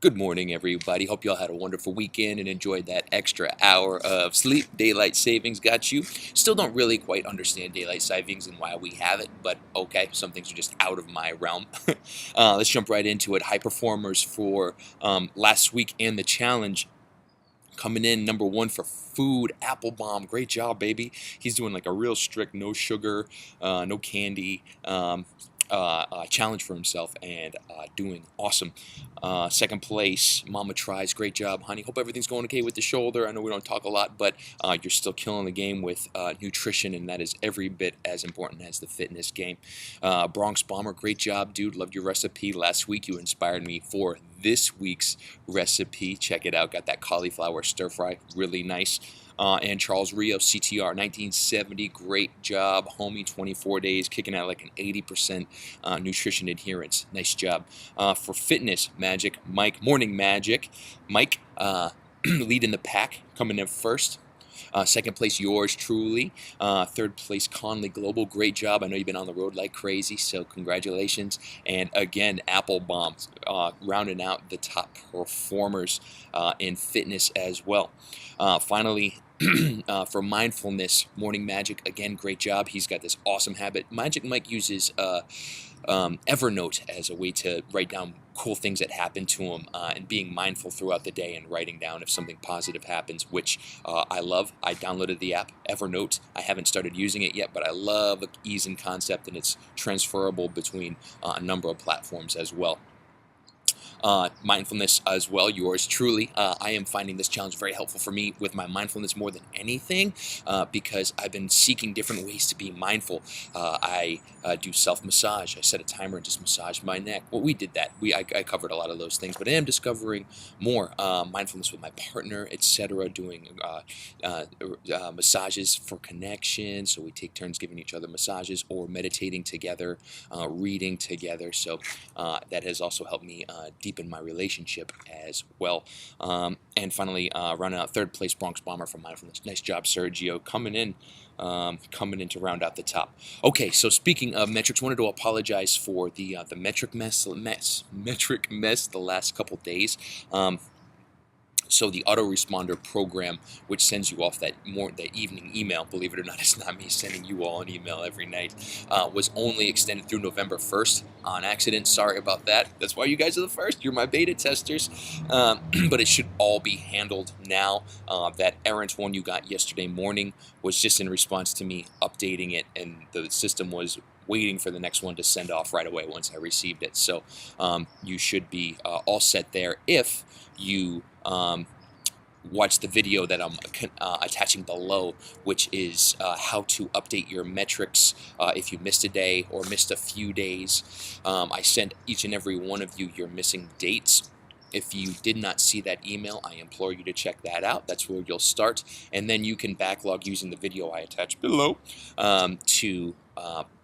Good morning, everybody. Hope you all had a wonderful weekend and enjoyed that extra hour of sleep. Daylight savings got you. Still don't really quite understand daylight savings and why we have it, but okay, some things are just out of my realm. Let's jump right into it. High performers for last week and the challenge. Coming in number one for food, Applebaum. Great job, baby. He's doing like a real strict no sugar, no candy challenge for himself and doing awesome. Second place, Mama Tries. Great job, honey. Hope everything's going okay with the shoulder. I know we don't talk a lot, but you're still killing the game with nutrition, and that is every bit as important as the fitness game. Bronx Bomber. Great job, dude. Loved your recipe last week. You inspired me for this week's recipe. Check it out. Got that cauliflower stir fry. Really nice. And Charles Rio, CTR 1970, great job, homie. 24 days, kicking out like an 80% nutrition adherence. Nice job. For fitness, Magic Mike, Morning Magic, Mike leading the pack, coming in first. Second place, yours truly. Third place, Conley Global. Great job. I know you've been on the road like crazy, so congratulations. And again, Applebaum rounding out the top performers in fitness as well. Finally, for mindfulness, Morning Magic, again, great job. He's got this awesome habit. Magic Mike uses Evernote as a way to write down cool things that happen to him and being mindful throughout the day and writing down if something positive happens, which I love. I downloaded the app Evernote. I haven't started using it yet, but I love the ease and concept, and it's transferable between a number of platforms as well. Mindfulness as well, yours truly. I am finding this challenge very helpful for me with my mindfulness more than anything because I've been seeking different ways to be mindful. I do self-massage. I set a timer and just massage my neck. Well, we did that. I covered a lot of those things, but I am discovering more mindfulness with my partner, etc., doing massages for connection. So we take turns giving each other massages or meditating together, reading together. So that has also helped me deepen my relationship as well. And finally, rounding out third place, Bronx Bomber for mindfulness. Nice job, Sergio, coming in to round out the top. Okay, so speaking of metrics, wanted to apologize for the metric mess the last couple days. So the autoresponder program, which sends you off that evening email, believe it or not, it's not me sending you all an email every night, was only extended through November 1st on accident. Sorry about that. That's why you guys are the first. You're my beta testers. But it should all be handled now. That errant one you got yesterday morning was just in response to me updating it, and the system was waiting for the next one to send off right away once I received it. So you should be all set there if you watch the video that I'm attaching below, which is how to update your metrics if you missed a day or missed a few days. I sent each and every one of you your missing dates. If you did not see that email, I implore you to check that out. That's where you'll start, and then you can backlog using the video I attached below to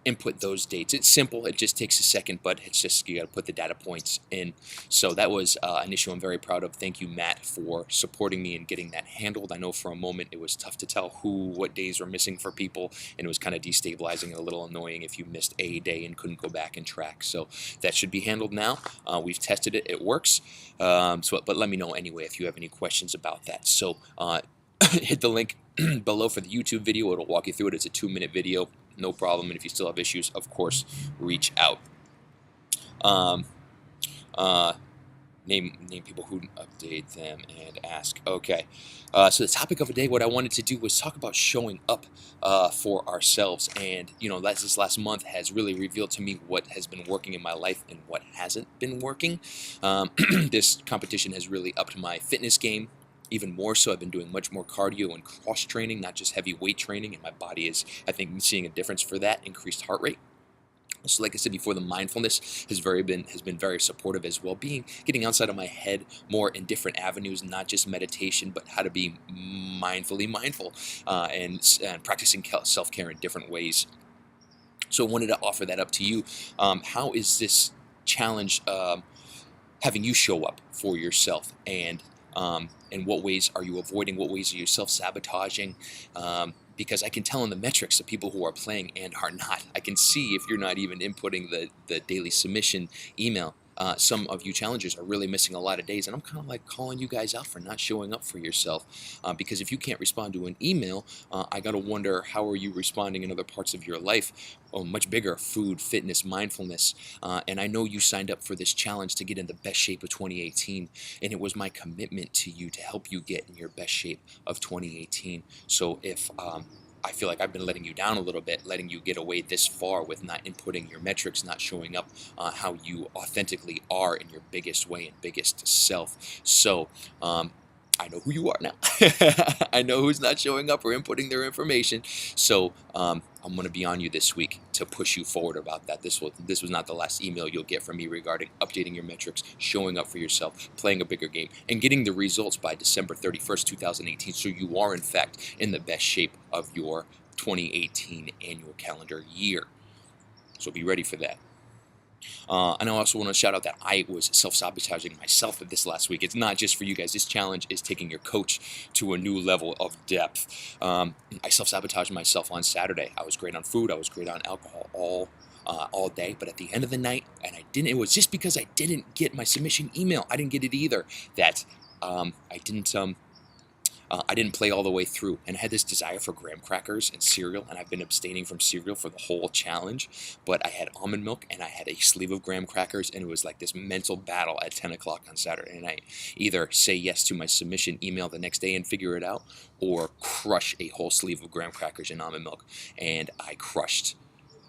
input those dates. It's simple. It just takes a second, but it's just you got to put the data points in. So that was an issue I'm very proud of. Thank you, Matt, for supporting me and getting that handled. I know for a moment it was tough to tell what days were missing for people, and it was kind of destabilizing and a little annoying if you missed a day and couldn't go back and track. So that should be handled now. We've tested it. It works. But let me know anyway if you have any questions about that. So hit the link below for the YouTube video. It'll walk you through it. It's a 2-minute video. No problem. And if you still have issues, of course, reach out. Name people who update them and ask. Okay. So the topic of the day, what I wanted to do was talk about showing up for ourselves. And, this last month has really revealed to me what has been working in my life and what hasn't been working. This competition has really upped my fitness game. Even more so, I've been doing much more cardio and cross training, not just heavy weight training, and my body is, I think, seeing a difference for that, increased heart rate. So like I said before, the mindfulness has been very supportive as well. Getting outside of my head more in different avenues, not just meditation, but how to be mindfully mindful and practicing self-care in different ways. So I wanted to offer that up to you. How is this challenge having you show up for yourself, and in what ways are you avoiding? What ways are you self-sabotaging? Because I can tell in the metrics the people who are playing and are not. I can see if you're not even inputting the daily submission email. some of you challengers are really missing a lot of days, and I'm kind of like calling you guys out for not showing up for yourself, because if you can't respond to an email, I got to wonder, how are you responding in other parts of your life? Oh, much bigger: food, fitness, mindfulness. And I know you signed up for this challenge to get in the best shape of 2018, and it was my commitment to you to help you get in your best shape of 2018. So if I feel like I've been letting you down a little bit, letting you get away this far with not inputting your metrics, not showing up how you authentically are in your biggest way and biggest self. So I know who you are now. I know who's not showing up or inputting their information. So I'm going to be on you this week to push you forward about that. This was not the last email you'll get from me regarding updating your metrics, showing up for yourself, playing a bigger game, and getting the results by December 31st, 2018, so you are, in fact, in the best shape of your 2018 annual calendar year. So be ready for that. And I also want to shout out that I was self-sabotaging myself this last week. It's not just for you guys. This challenge is taking your coach to a new level of depth. I self-sabotaged myself on Saturday. I was great on food. I was great on alcohol all day. But at the end of the night, and it was just because I didn't get my submission email. I didn't get it either. That I didn't play all the way through, and I had this desire for graham crackers and cereal, and I've been abstaining from cereal for the whole challenge. But I had almond milk and I had a sleeve of graham crackers, and it was like this mental battle at 10 o'clock on Saturday night. Either say yes to my submission email the next day and figure it out, or crush a whole sleeve of graham crackers and almond milk. And I crushed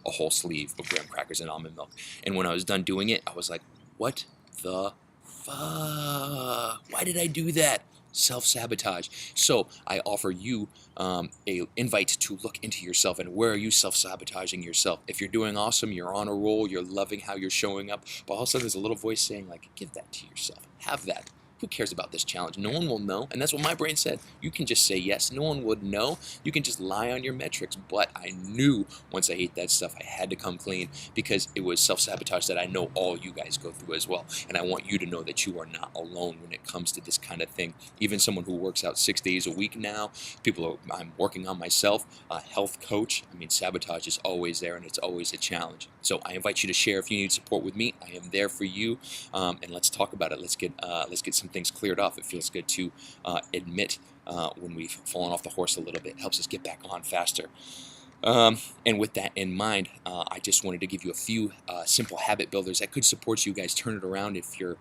a whole sleeve of graham crackers and almond milk. And when I was done doing it, I was like, what the fuck? Why did I do that? Self-sabotage. So I offer you a invite to look into yourself, and where are you self-sabotaging yourself? If you're doing awesome, you're on a roll, you're loving how you're showing up, but all of a sudden there's a little voice saying, like, give that to yourself. Have that. Who cares about this challenge? No one will know. And that's what my brain said. You can just say yes. No one would know. You can just lie on your metrics. But I knew once I ate that stuff, I had to come clean, because it was self-sabotage that I know all you guys go through as well. And I want you to know that you are not alone when it comes to this kind of thing. Even someone who works out 6 days a week now, I'm working on myself, a health coach. I mean, sabotage is always there, and it's always a challenge. So I invite you to share if you need support with me. I am there for you, and let's talk about it. Let's get some things cleared off. It feels good to admit when we've fallen off the horse a little bit. It helps us get back on faster. And with that in mind, I just wanted to give you a few simple habit builders that could support you guys turn it around if you're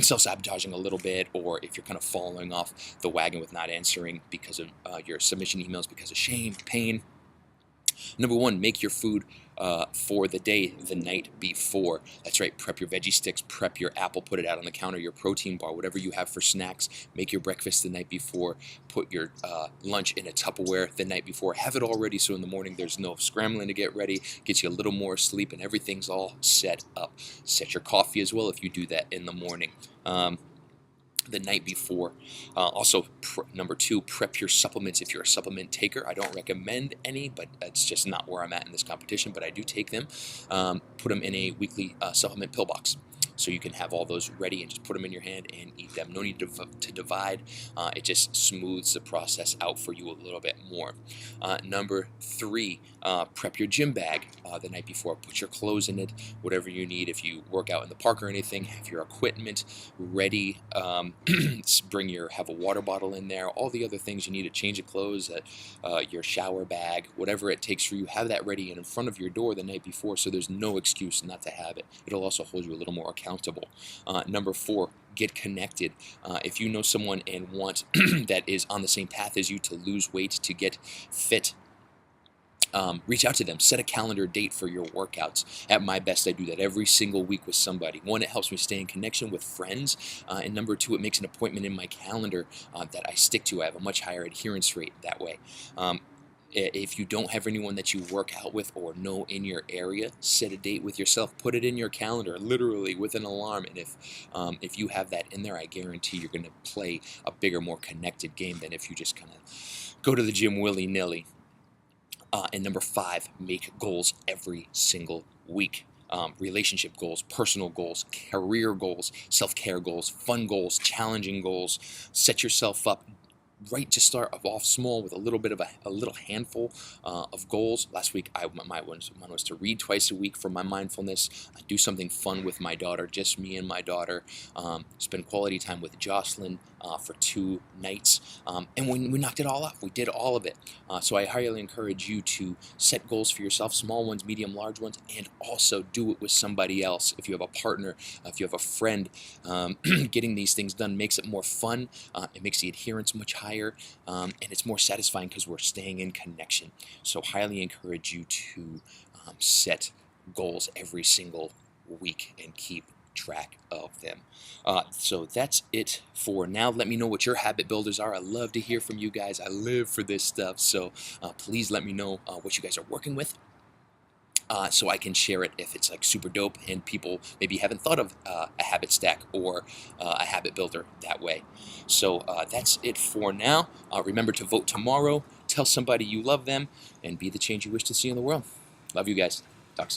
self-sabotaging a little bit, or if you're kind of falling off the wagon with not answering because of your submission emails because of shame, pain. Number one, make your food for the day the night before. That's right, prep your veggie sticks, prep your apple, put it out on the counter, your protein bar, whatever you have for snacks. Make your breakfast the night before. Put your lunch in a Tupperware the night before. Have it all ready so in the morning there's no scrambling to get ready. Gets you a little more sleep and everything's all set up. Set your coffee as well if you do that in the morning. The night before. Also, number two, prep your supplements if you're a supplement taker. I don't recommend any, but that's just not where I'm at in this competition, but I do take them. Put them in a weekly supplement pill box, so you can have all those ready and just put them in your hand and eat them. No need to divide. It just smooths the process out for you a little bit more. Number three, prep your gym bag the night before. Put your clothes in it, whatever you need. If you work out in the park or anything, have your equipment ready. Have a water bottle in there. All the other things you need, a change of clothes, your shower bag, whatever it takes for you, have that ready and in front of your door the night before, so there's no excuse not to have it. It'll also hold you a little more accountable. Number four, get connected. If you know someone and want that is on the same path as you to lose weight, to get fit, reach out to them. Set a calendar date for your workouts. At my best, I do that every single week with somebody. One, it helps me stay in connection with friends, and number two, it makes an appointment in my calendar that I stick to. I have a much higher adherence rate that way. If you don't have anyone that you work out with or know in your area, set a date with yourself. Put it in your calendar, literally with an alarm. And if you have that in there, I guarantee you're going to play a bigger, more connected game than if you just kind of go to the gym willy-nilly. And number five, make goals every single week. Relationship goals, personal goals, career goals, self-care goals, fun goals, challenging goals. Set yourself up. right to start off small with a little bit of a little handful of goals. Last week, mine was to read twice a week for my mindfulness, do something fun with my daughter, just me and my daughter, spend quality time with Jocelyn for 2 nights, and we knocked it all off. We did all of it. So I highly encourage you to set goals for yourself, small ones, medium, large ones, and also do it with somebody else. If you have a partner, if you have a friend, getting these things done makes it more fun. It makes the adherence much higher, and it's more satisfying because we're staying in connection. So highly encourage you to set goals every single week and keep track of them. So that's it for now. Let me know what your habit builders are. I love to hear from you guys. I live for this stuff, so please let me know what you guys are working with, so I can share it if it's like super dope and people maybe haven't thought of a habit stack or a habit builder that way. So that's it for now. Remember to vote tomorrow, tell somebody you love them, and be the change you wish to see in the world. Love you guys. Talk soon.